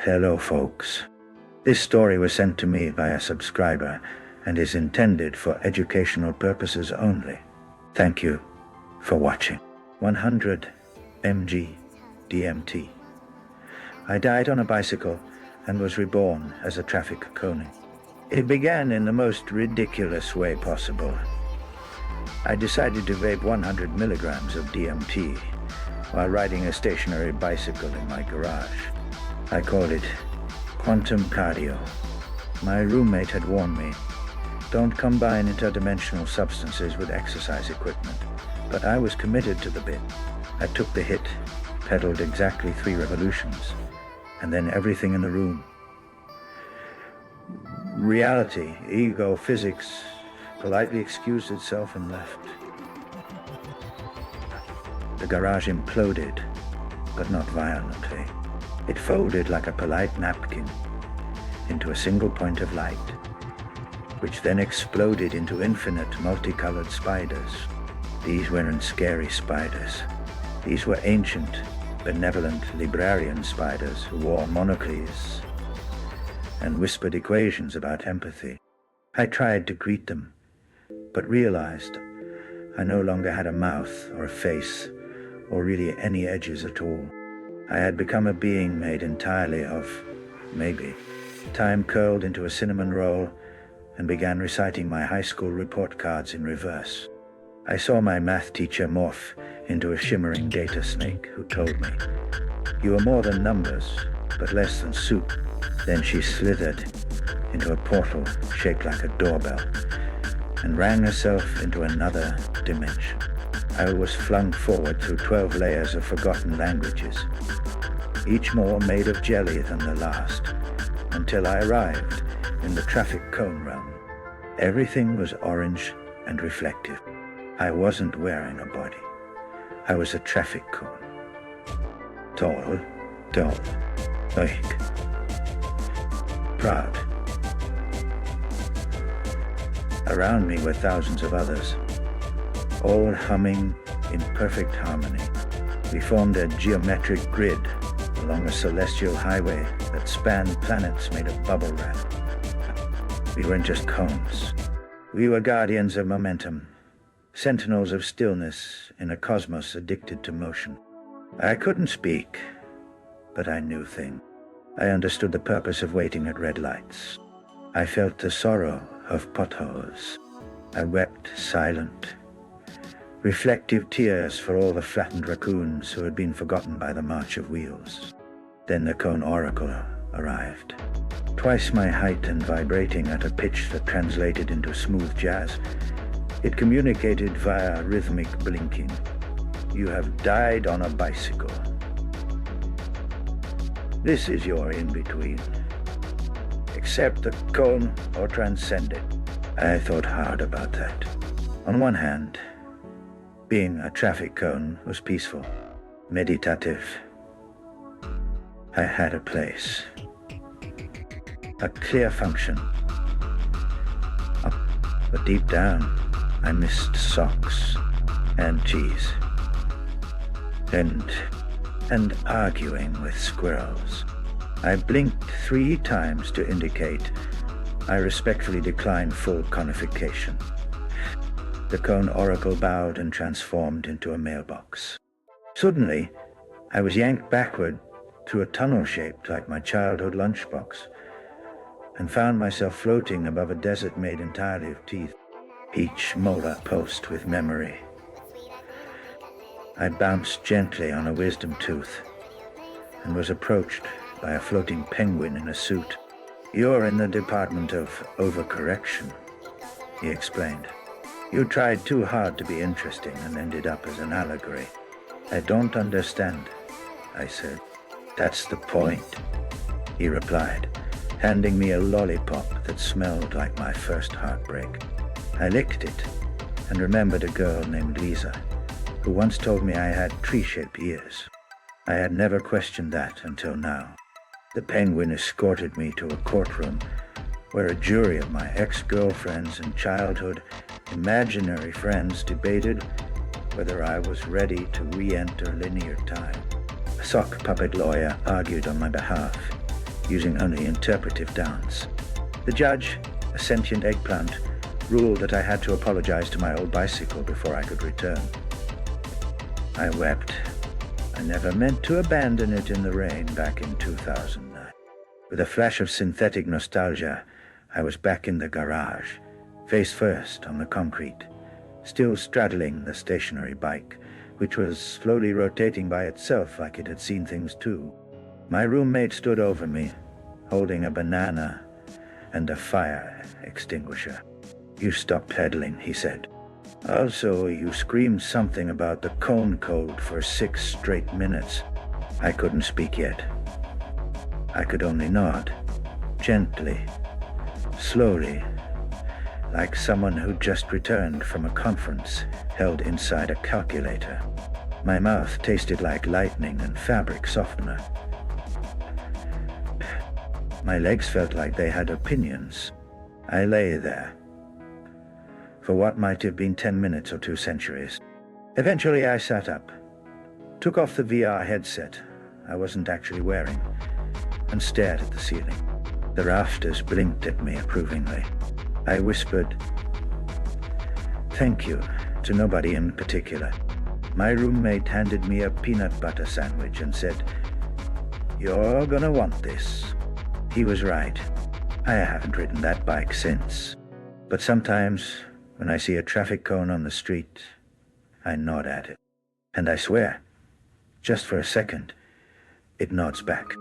Hello, folks. This story was sent to me by a subscriber and is intended for educational purposes only. Thank you for watching. 100 mg DMT. I died on a bicycle and was reborn as a traffic cone. It began in the most ridiculous way possible. I decided to vape 100 milligrams of DMT while riding a stationary bicycle in my garage. I called it quantum cardio. My roommate had warned me, don't combine interdimensional substances with exercise equipment, but I was committed to the bit. I took the hit, pedaled exactly 3 revolutions, and then everything in the room. Reality, ego, physics, politely excused itself and left. The garage imploded, but not violently. It folded like a polite napkin into a single point of light, which then exploded into infinite multicolored spiders. These weren't scary spiders. These were ancient, benevolent librarian spiders who wore monocles and whispered equations about empathy. I tried to greet them, but realized I no longer had a mouth or a face or really any edges at all. I had become a being made entirely of maybe. Time curled into a cinnamon roll and began reciting my high school report cards in reverse. I saw my math teacher morph into a shimmering data snake who told me, "You are more than numbers, but less than soup." Then she slithered into a portal shaped like a doorbell and rang herself into another dimension. I was flung forward through 12 layers of forgotten languages, each more made of jelly than the last, until I arrived in the traffic cone realm. Everything was orange and reflective. I wasn't wearing a body. I was a traffic cone. Tall, dull, awake, proud. Around me were thousands of others, all humming in perfect harmony. We formed a geometric grid along a celestial highway that spanned planets made of bubble wrap. We weren't just cones. We were guardians of momentum, sentinels of stillness in a cosmos addicted to motion. I couldn't speak, but I knew things. I understood the purpose of waiting at red lights. I felt the sorrow of potholes. I wept silent, reflective tears for all the flattened raccoons who had been forgotten by the march of wheels. Then the cone oracle arrived. Twice my height and vibrating at a pitch that translated into smooth jazz, it communicated via rhythmic blinking. "You have died on a bicycle. This is your in-between. Accept the cone or transcend it." I thought hard about that. On one hand, being a traffic cone was peaceful, meditative. I had a place, a clear function. But deep down, I missed socks and cheese and arguing with squirrels. I blinked 3 times to indicate I respectfully declined full conification. The cone oracle bowed and transformed into a mailbox. Suddenly, I was yanked backward through a tunnel shaped like my childhood lunchbox and found myself floating above a desert made entirely of teeth, each molar post with memory. I bounced gently on a wisdom tooth and was approached by a floating penguin in a suit. "You're in the department of overcorrection," he explained. "You tried too hard to be interesting and ended up as an allegory." "I don't understand," I said. "That's the point," he replied, handing me a lollipop that smelled like my first heartbreak. I licked it and remembered a girl named Lisa, who once told me I had tree-shaped ears. I had never questioned that until now. The penguin escorted me to a courtroom where a jury of my ex-girlfriends and childhood imaginary friends debated whether I was ready to re-enter linear time. A sock puppet lawyer argued on my behalf, using only interpretive dance. The judge, a sentient eggplant, ruled that I had to apologize to my old bicycle before I could return. I wept. I never meant to abandon it in the rain back in 2009. With a flash of synthetic nostalgia, I was back in the garage, face first on the concrete, still straddling the stationary bike, which was slowly rotating by itself like it had seen things too. My roommate stood over me, holding a banana and a fire extinguisher. "You stopped pedaling," he said. "Also, you screamed something about the cone code for 6 straight minutes. I couldn't speak yet. I could only nod, gently, slowly, like someone who'd just returned from a conference held inside a calculator. My mouth tasted like lightning and fabric softener. My legs felt like they had opinions. I lay there for what might have been 10 minutes or 2 centuries. Eventually I sat up, took off the VR headset I wasn't actually wearing, and stared at the ceiling. The rafters blinked at me approvingly. I whispered, "Thank you," to nobody in particular. My roommate handed me a peanut butter sandwich and said, "You're gonna want this." He was right. I haven't ridden that bike since. But sometimes, when I see a traffic cone on the street, I nod at it. And I swear, just for a second, it nods back.